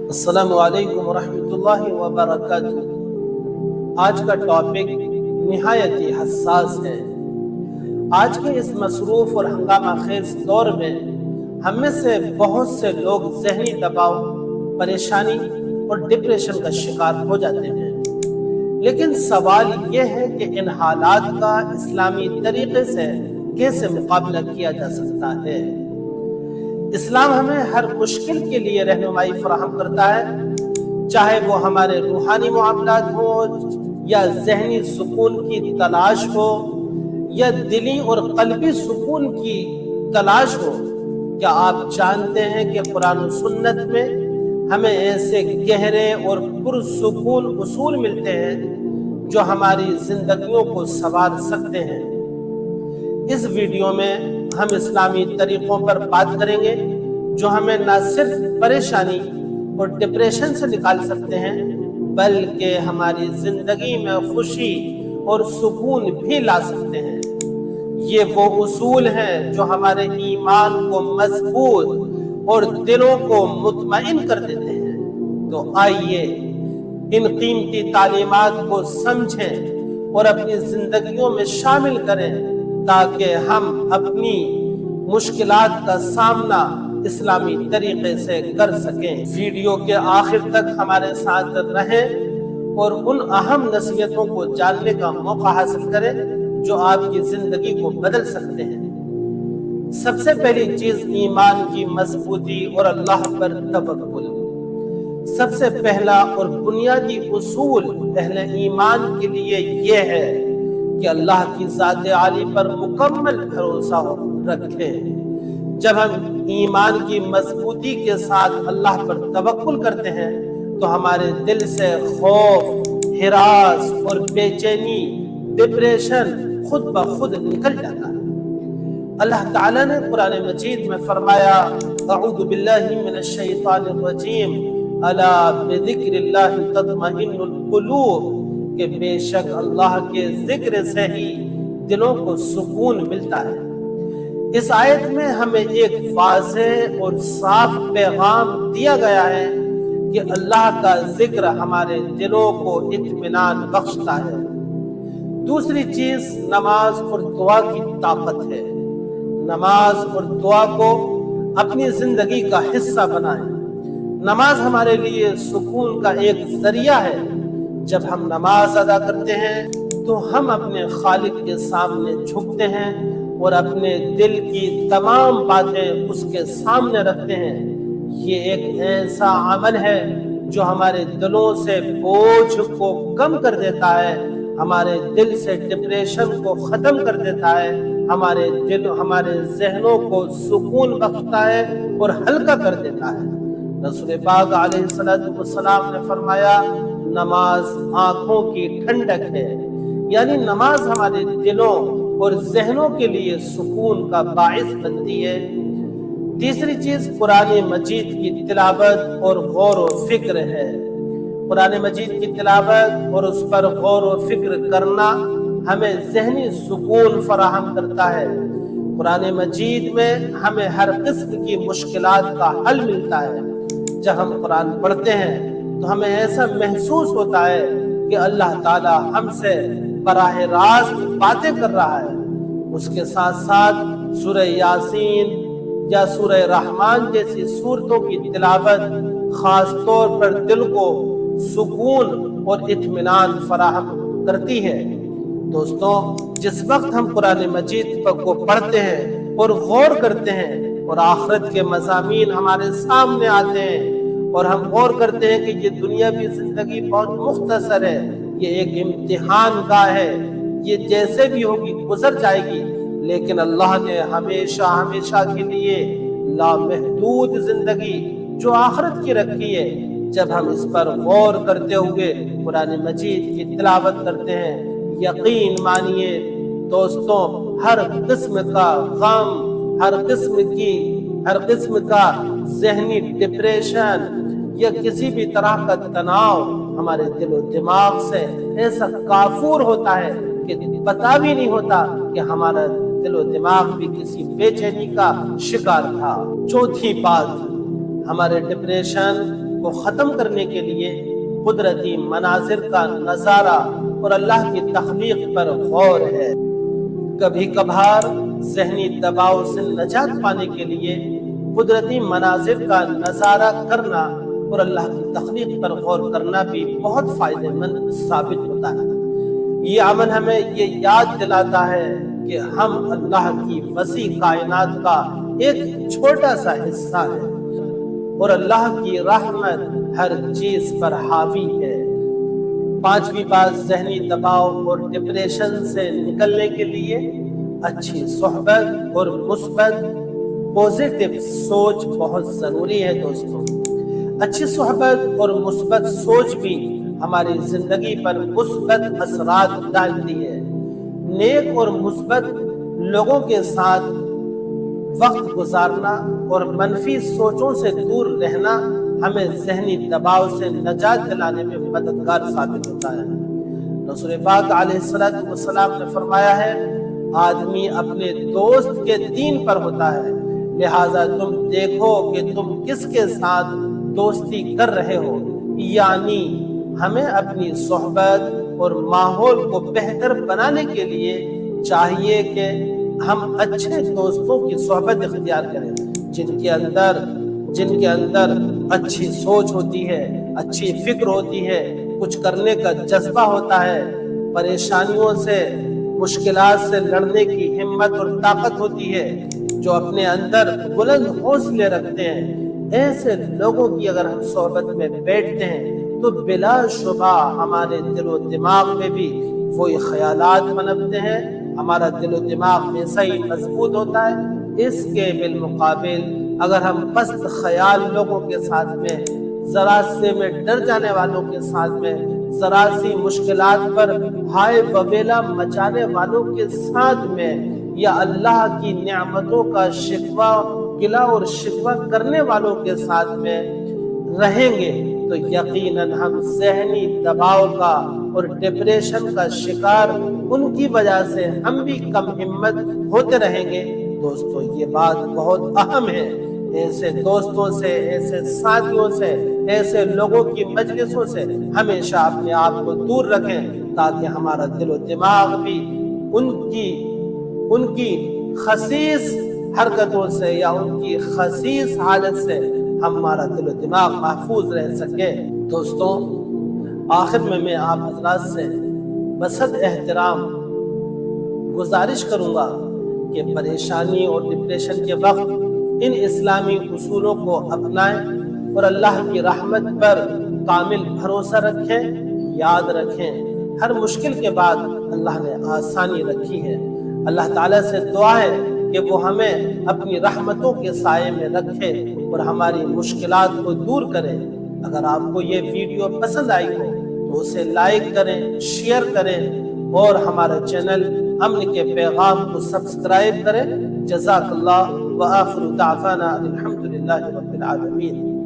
السلام علیکم ورحمۃ اللہ وبرکاتہ۔ آج کا ٹاپک نہایت ہی حساس ہے۔ آج کے اس مصروف اور ہنگامہ خیز دور میں ہم میں سے بہت سے لوگ ذہنی دباؤ، پریشانی اور ڈپریشن کا شکار ہو جاتے ہیں۔ لیکن سوال یہ ہے کہ ان حالات کا اسلامی طریقے سے کیسے مقابلہ کیا جا سکتا ہے؟ اسلام ہمیں ہر مشکل کے لیے رہنمائی فراہم کرتا ہے، چاہے وہ ہمارے روحانی معاملات ہوں یا ذہنی سکون کی تلاش ہو یا دلی اور قلبی سکون کی تلاش ہو۔ کیا آپ جانتے ہیں کہ قرآن و سنت میں ہمیں ایسے گہرے اور پرسکون اصول ملتے ہیں جو ہماری زندگیوں کو سنوار سکتے ہیں؟ اس ویڈیو میں ہم اسلامی طریقوں پر بات کریں گے جو ہمیں نہ صرف پریشانی اور ڈپریشن سے نکال سکتے ہیں بلکہ ہماری زندگی میں خوشی اور سکون بھی لا سکتے ہیں۔ یہ وہ اصول ہیں جو ہمارے ایمان کو مضبوط اور دلوں کو مطمئن کر دیتے ہیں۔ تو آئیے ان قیمتی تعلیمات کو سمجھیں اور اپنی زندگیوں میں شامل کریں تاکہ ہم اپنی مشکلات کا سامنا اسلامی طریقے سے کر سکیں۔ ویڈیو کے آخر تک ہمارے ساتھ رہیں اور ان اہم نصیحتوں کو جاننے کا موقع حاصل کریں جو آپ کی زندگی کو بدل سکتے ہیں۔ سب سے پہلی چیز ایمان کی مضبوطی اور اللہ پر توکل۔ سب سے پہلا اور بنیادی اصول اہل ایمان کے لیے یہ ہے کہ اللہ کی ذات عالی پر مکمل بھروسہ رکھیں۔ جب ہم ایمان کی مضبوطی کے ساتھ اللہ پر توکل کرتے ہیں تو ہمارے دل سے خوف، ہراس اور بے چینی، ڈپریشن خود بخود نکل جاتا ہے۔ اللہ تعالیٰ نے قرآن مجید میں فرمایا، اعوذ باللہ من الشیطان الرجیم، الا بذکر اللہ تطمئن القلوب، کہ بے شک اللہ کے ذکر سے ہی دلوں کو سکون ملتا ہے۔ اس آیت میں ہمیں ایک واضح اور صاف پیغام دیا گیا ہے کہ اللہ کا ذکر ہمارے دلوں کو اطمینان بخشتا ہے۔ دوسری چیز نماز اور دعا کی طاقت ہے۔ نماز اور دعا کو اپنی زندگی کا حصہ بنائیں۔ نماز ہمارے لیے سکون کا ایک ذریعہ ہے۔ جب ہم نماز ادا کرتے ہیں تو ہم اپنے خالق کے سامنے جھکتے ہیں اور اپنے دل کی تمام باتیں اس کے سامنے رکھتے ہیں۔ یہ ایک ایسا عمل ہے جو ہمارے دلوں سے بوجھ کو کم کر دیتا ہے، ہمارے دل سے ڈپریشن کو ختم کر دیتا ہے، ہمارے ذہنوں کو سکون بخشتا ہے اور ہلکا کر دیتا ہے۔ رسول پاک علیہ السلام نے فرمایا، نماز آنکھوں کی ٹھنڈک ہے، یعنی نماز ہمارے دلوں اور ذہنوں کے لیے سکون کا باعث بنتی ہے۔ تیسری چیز قرآن مجید کی تلاوت اور غور و فکر ہے۔ قرآن مجید کی تلاوت اور اس پر غور و فکر کرنا ہمیں ذہنی سکون فراہم کرتا ہے۔ قرآن مجید میں ہمیں ہر قسم کی مشکلات کا حل ملتا ہے۔ جب ہم قرآن پڑھتے ہیں تو ہمیں ایسا محسوس ہوتا ہے کہ اللہ تعالی ہم سے براہ راست باتیں کر رہا ہے۔ اس کے ساتھ ساتھ سورہ یاسین یا سورہ رحمان جیسی سورتوں کی تلاوت خاص طور پر دل کو سکون اور اطمینان فراہم کرتی ہے۔ دوستوں، جس وقت ہم قرآن مجید کو پڑھتے ہیں اور غور کرتے ہیں اور آخرت کے مضامین ہمارے سامنے آتے ہیں اور ہم غور کرتے ہیں کہ یہ دنیاوی زندگی بہت مختصر ہے، یہ ایک امتحان گاہ ہے، یہ جیسے بھی ہوگی گزر جائے گی، لیکن اللہ نے ہمیشہ ہمیشہ کے لیے لامحدود زندگی جو آخرت کی رکھی ہے۔ جب ہم اس پر غور کرتے ہوئے قرآن مجید کی تلاوت کرتے ہیں، یقین مانیے دوستوں، ہر قسم کا غم، ہر قسم کا ذہنی ڈپریشن یا کسی بھی طرح کا تناؤ ہمارے دل و دماغ سے ایسا کافور ہوتا ہے کہ پتہ بھی نہیں ہوتا کہ ہمارا دل و دماغ بھی کسی بے چینی کا شکار تھا۔ چوتھی بات، ہمارے ڈپریشن کو ختم کرنے کے لیے قدرتی مناظر کا نظارہ اور اللہ کی تخلیق پر غور ہے۔ کبھی کبھار ذہنی دباؤ سے نجات پانے کے لیے قدرتی مناظر کا نظارہ کرنا اور اللہ کی تخلیق پر غور کرنا بھی بہت فائدہ مند ثابت ہوتا ہے۔ یہ عمل ہمیں یہ یاد دلاتا ہے کہ ہم اللہ کی وسیع کائنات کا ایک چھوٹا سا حصہ ہے اور اللہ کی رحمت ہر چیز پر حاوی ہے۔ پانچویں بات، ذہنی دباؤ اور ڈپریشن سے نکلنے کے لیے اچھی صحبت اور مثبت پوزیٹو سوچ بہت ضروری ہے۔ دوستوں، اچھی صحبت اور مثبت سوچ بھی ہماری زندگی پر مثبت اثرات ڈالتی ہے۔ نیک اور مثبت لوگوں کے ساتھ وقت گزارنا اور منفی سوچوں سے دور رہنا ہمیں ذہنی دباؤ سے نجات دلانے میں مددگار ثابت ہوتا ہے۔ رسول پاک علیہ السلام نے فرمایا ہے، آدمی اپنے دوست کے دین پر ہوتا ہے، لہٰذا تم دیکھو کہ تم کس کے ساتھ دوستی کر رہے ہو۔ یعنی ہمیں اپنی صحبت اور ماحول کو بہتر بنانے کے لیے چاہیے کہ ہم اچھے دوستوں کی صحبت اختیار کریں، جن کے اندر اچھی سوچ ہوتی ہے، اچھی فکر ہوتی ہے، کچھ کرنے کا جذبہ ہوتا ہے، پریشانیوں سے، مشکلات سے لڑنے کی ہمت اور طاقت ہوتی ہے، جو اپنے اندر بلند حوصلے رکھتے ہیں۔ ایسے لوگوں کی اگر ہم صحبت میں بیٹھتے ہیں تو بلا شبہ ہمارے دل و دماغ میں بھی وہی خیالات پنپتے ہیں، ہمارا دل و دماغ ویسا ہی مضبوط ہوتا ہے۔ اس کے بالمقابل اگر ہم پست خیال لوگوں کے ساتھ میں، ذرا سے میں ڈر جانے والوں کے ساتھ میں، ذرا سی مشکلات پر ہائے وویلا مچانے والوں کے ساتھ میں، یا اللہ کی نعمتوں کا شکوہ گلہ اور شکوہ کرنے والوں کے ساتھ میں رہیں گے تو یقیناً ہم ذہنی دباؤ کا اور ڈپریشن کا شکار ان کی وجہ سے ہم بھی کم ہمت ہوتے رہیں گے۔ دوستو، یہ بات بہت اہم ہے۔ ایسے دوستوں سے، ایسے ساتھیوں سے، ایسے لوگوں کی مجلسوں سے ہمیشہ اپنے آپ کو دور رکھیں، تاکہ ہمارا دل و دماغ بھی ان کی خسیس حرکتوں سے یا ان کی خسیس حالت سے ہمارا دل و دماغ محفوظ رہ سکے۔ دوستوں، آخر میں آپ حضرات سے بصد احترام گزارش کروں گا کہ پریشانی اور ڈپریشن کے وقت ان اسلامی اصولوں کو اپنائیں اور اللہ کی رحمت پر کامل بھروسہ رکھیں۔ یاد رکھیں، ہر مشکل کے بعد اللہ نے آسانی رکھی ہے۔ اللہ تعالیٰ سے دعا ہے کہ وہ ہمیں اپنی رحمتوں کے سائے میں رکھے اور ہماری مشکلات کو دور کرے۔ اگر آپ کو یہ ویڈیو پسند آئی ہو تو اسے لائک کریں، شیئر کریں اور ہمارا چینل امن کے پیغام کو سبسکرائب کریں۔ جزاک اللہ وآخر دعوانا الحمدللہ رب العالمین۔